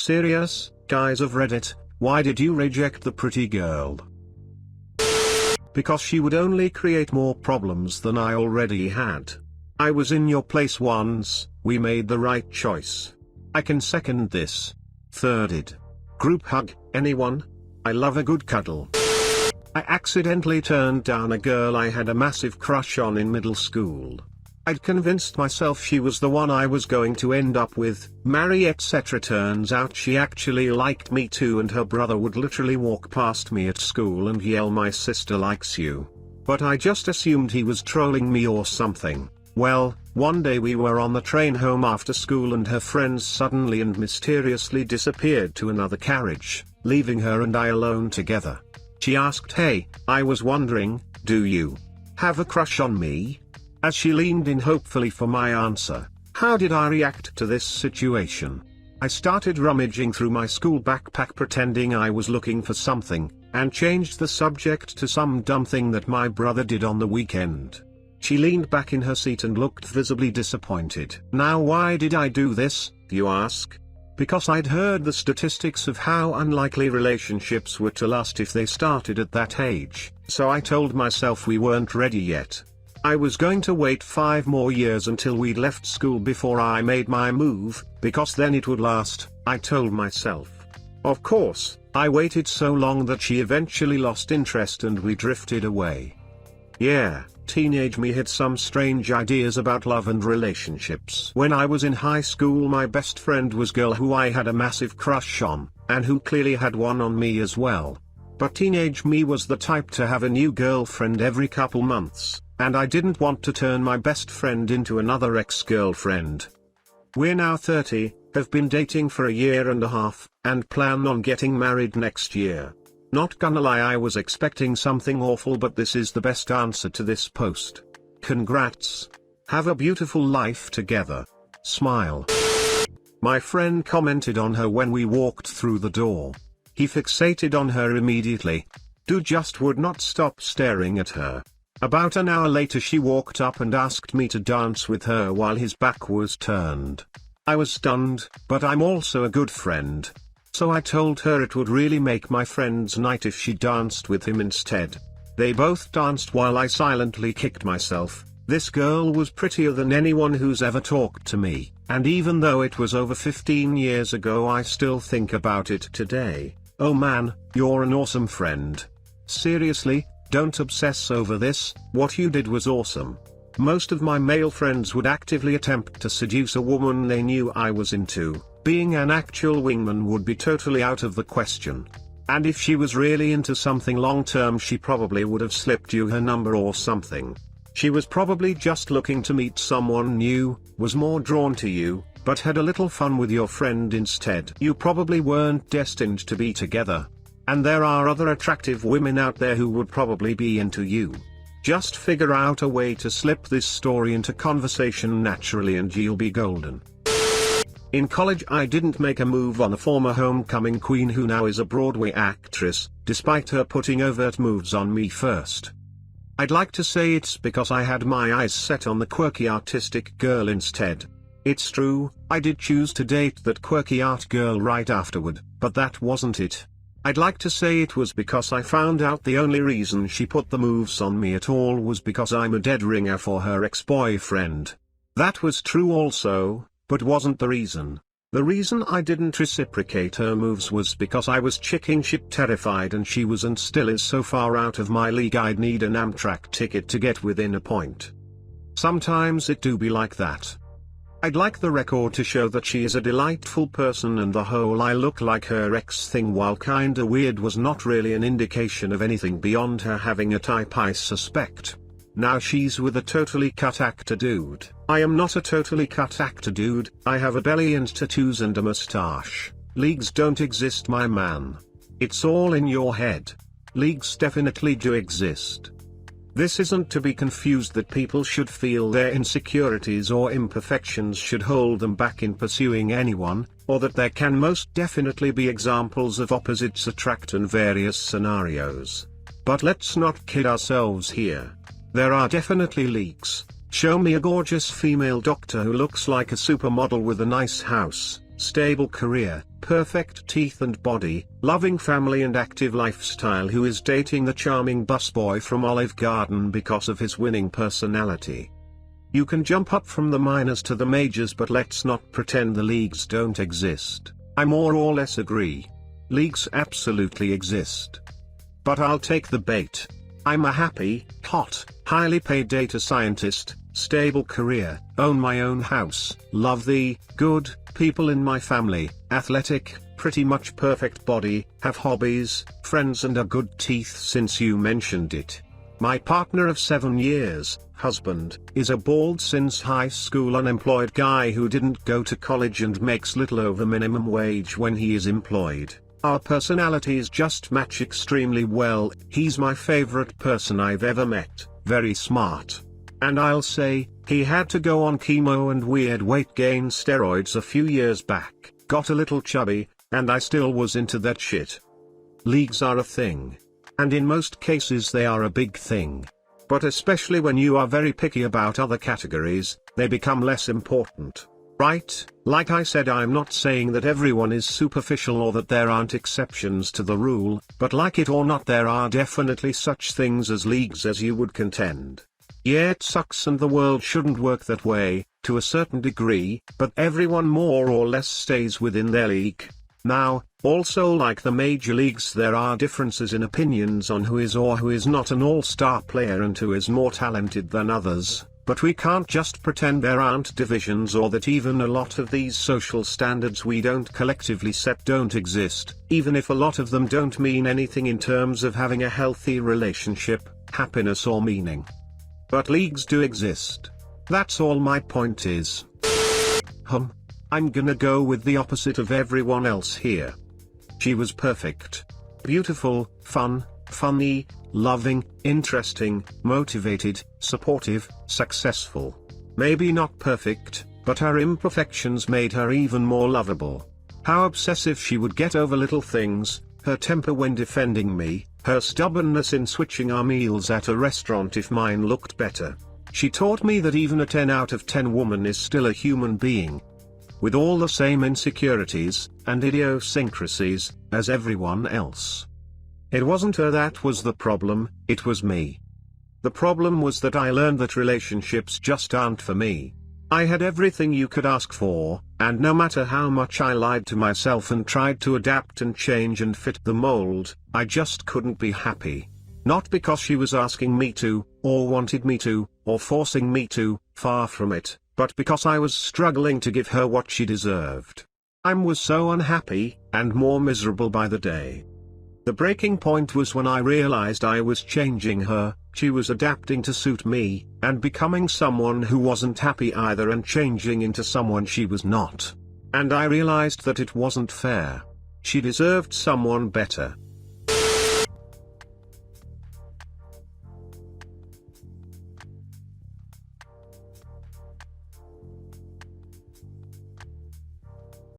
Serious, guys of Reddit, why did you reject the pretty girl? Because she would only create more problems than I already had. I was in your place once, we made the right choice. I can second this. Thirded. Group hug, anyone? I love a good cuddle. I accidentally turned down a girl I had a massive crush on in middle school. I'd convinced myself she was the one I was going to end up with, marry etc. Turns out she actually liked me too, and her brother would literally walk past me at school and yell, "My sister likes you." But I just assumed he was trolling me or something. Well, one day we were on the train home after school and her friends suddenly and mysteriously disappeared to another carriage, leaving her and I alone together. She asked, "Hey, I was wondering, do you have a crush on me?" As she leaned in hopefully for my answer, how did I react to this situation? I started rummaging through my school backpack pretending I was looking for something, and changed the subject to some dumb thing that my brother did on the weekend. She leaned back in her seat and looked visibly disappointed. Now why did I do this, you ask? Because I'd heard the statistics of how unlikely relationships were to last if they started at that age, so I told myself we weren't ready yet. I was going to wait 5 more years until we'd left school before I made my move, because then it would last, I told myself. Of course, I waited so long that she eventually lost interest and we drifted away. Yeah, teenage me had some strange ideas about love and relationships. When I was in high school, my best friend was a girl who I had a massive crush on, and who clearly had one on me as well. But teenage me was the type to have a new girlfriend every couple months, and I didn't want to turn my best friend into another ex-girlfriend. We're now 30, have been dating for a year and a half, and plan on getting married next year. Not gonna lie, I was expecting something awful, but this is the best answer to this post. Congrats. Have a beautiful life together. Smile. My friend commented on her when we walked through the door. He fixated on her immediately. Dude just would not stop staring at her. About an hour later she walked up and asked me to dance with her while his back was turned. I was stunned, but I'm also a good friend. So I told her it would really make my friend's night if she danced with him instead. They both danced while I silently kicked myself. This girl was prettier than anyone who's ever talked to me, and even though it was over 15 years ago, I still think about it today. Oh man, you're an awesome friend. Seriously, don't obsess over this, what you did was awesome. Most of my male friends would actively attempt to seduce a woman they knew I was into. Being an actual wingman would be totally out of the question. And if she was really into something long-term, she probably would have slipped you her number or something. She was probably just looking to meet someone new, was more drawn to you, but had a little fun with your friend instead. You probably weren't destined to be together. And there are other attractive women out there who would probably be into you. Just figure out a way to slip this story into conversation naturally and you'll be golden. In college I didn't make a move on a former homecoming queen who now is a Broadway actress, despite her putting overt moves on me first. I'd like to say it's because I had my eyes set on the quirky artistic girl instead. It's true, I did choose to date that quirky art girl right afterward, but that wasn't it. I'd like to say it was because I found out the only reason she put the moves on me at all was because I'm a dead ringer for her ex-boyfriend. That was true also, but wasn't the reason. The reason I didn't reciprocate her moves was because I was chicken shit terrified and she was and still is so far out of my league I'd need an Amtrak ticket to get within a point. Sometimes it do be like that. I'd like the record to show that she is a delightful person, and the whole I look like her ex thing, while kinda weird, was not really an indication of anything beyond her having a type I suspect. Now she's with a totally cut actor dude. I am not a totally cut actor dude, I have a belly and tattoos and a mustache. Leagues don't exist, my man. It's all in your head. Leagues definitely do exist. This isn't to be confused that people should feel their insecurities or imperfections should hold them back in pursuing anyone, or that there can most definitely be examples of opposites attract in various scenarios. But let's not kid ourselves here. There are definitely leaks. Show me a gorgeous female doctor who looks like a supermodel with a nice house, stable career, perfect teeth and body, loving family and active lifestyle, who is dating the charming busboy from Olive Garden because of his winning personality. You can jump up from the minors to the majors, but let's not pretend the leagues don't exist. I more or less agree. Leagues absolutely exist. But I'll take the bait. I'm a happy, hot, highly paid data scientist, stable career, own my own house, love the good people in my family, athletic, pretty much perfect body, have hobbies, friends and a good teeth since you mentioned it. My partner of 7 years, husband, is a bald since high school unemployed guy who didn't go to college and makes little over minimum wage when he is employed. Our personalities just match extremely well. He's my favorite person I've ever met, very smart. And I'll say, he had to go on chemo and weird weight gain steroids a few years back, got a little chubby, and I still was into that shit. Leagues are a thing. And in most cases they are a big thing. But especially when you are very picky about other categories, they become less important. Right? Like I said, I'm not saying that everyone is superficial or that there aren't exceptions to the rule, but like it or not, there are definitely such things as leagues, as you would contend. Yeah, it sucks and the world shouldn't work that way, to a certain degree, but everyone more or less stays within their league. Now, also like the major leagues, there are differences in opinions on who is or who is not an all-star player and who is more talented than others, but we can't just pretend there aren't divisions or that even a lot of these social standards we don't collectively set don't exist, even if a lot of them don't mean anything in terms of having a healthy relationship, happiness or meaning. But leagues do exist. That's all my point is. I'm gonna go with the opposite of everyone else here. She was perfect. Beautiful, fun, funny, loving, interesting, motivated, supportive, successful. Maybe not perfect, but her imperfections made her even more lovable. How obsessive she would get over little things, her temper when defending me, her stubbornness in switching our meals at a restaurant if mine looked better. She taught me that even a 10 out of 10 woman is still a human being, with all the same insecurities and idiosyncrasies as everyone else. It wasn't her that was the problem, it was me. The problem was that I learned that relationships just aren't for me. I had everything you could ask for, and no matter how much I lied to myself and tried to adapt and change and fit the mold, I just couldn't be happy. Not because she was asking me to, or wanted me to, or forcing me to, far from it, but because I was struggling to give her what she deserved. I was so unhappy, and more miserable by the day. The breaking point was when I realized I was changing her, she was adapting to suit me, and becoming someone who wasn't happy either and changing into someone she was not. And I realized that it wasn't fair. She deserved someone better.